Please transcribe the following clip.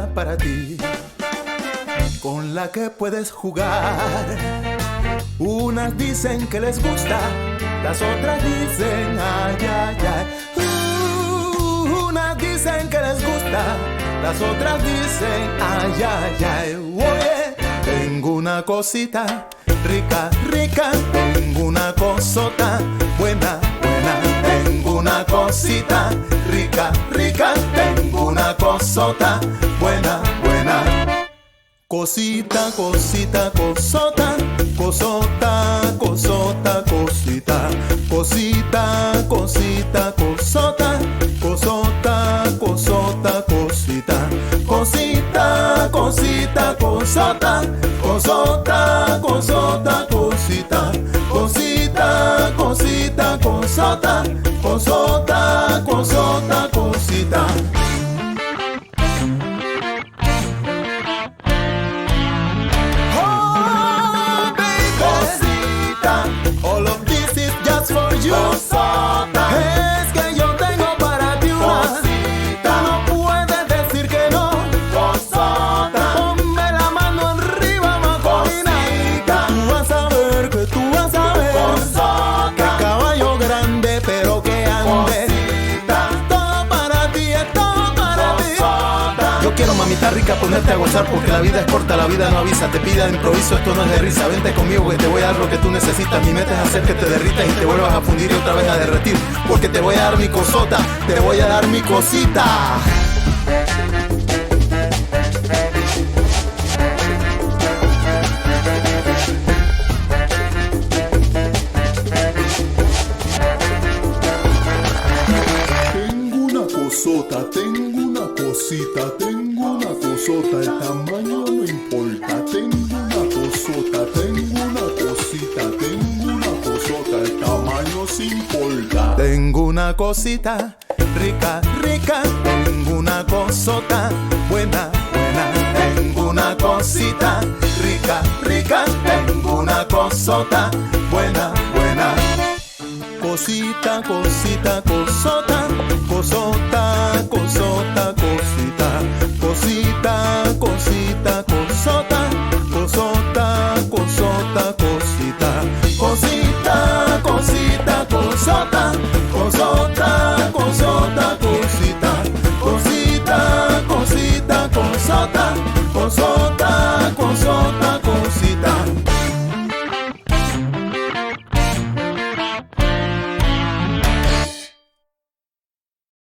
única para ti, con la que puedes jugar. Unas dicen que les gusta, las otras dicen ay, ay, ay. Unas dicen que les gusta, las otras dicen ay, ay, ay. Oye, tengo una cosita rica, rica, tengo una cosota buena, buena. Tengo una cosita rica, rica, tengo una cosota buena, buena. Cosita, cosita, cosota, cosota, cosota, cosita. Cosita, cosita, cosota, cosota, cosota, cosita. Cosita, cosita, cosota, cosota, cosota, cosita. Cosita, cosita, cosota, cosota, cosota, cosita. All of this is just for you. Cosota. Es que yo tengo para ti una cosita. No puedes decir que no. Cosota. Ponme la mano arriba, Macorina. Cosita. Tú vas a ver, que tú vas a ver. Cosota. Que caballo grande, pero que ande. Cosita. Todo para ti, es todo para ti. Yo quiero, mamita rica, ponerte a gozar, porque la vida es corta, la vida no avisa. Te pida de improviso, esto no es de risa. Vente conmigo que te voy a dar lo que tú necesitas. Mi meta es hacer que te derritas y te vuelvas a fundir y otra vez a derretir, porque te voy a dar mi cosota, te voy a dar mi cosita. Tengo una cosota, tengo una cosita, tengo una cosota, el tamaño no importa. Tengo una cosota, tengo una cosita, tengo una cosota, el tamaño sí importa. Tengo una cosita rica, rica, tengo una cosota buena, buena. Tengo una cosita rica, rica, tengo una cosota buena, buena. Cosita, cosita, cosota, cosota, cosota, cosita. Cosita, cosita, cosota, cosota, cosota, cosita. Cosita, cosita, cosota, cosota, cosota, cosita. Cosita, cosita, cosota, cosota.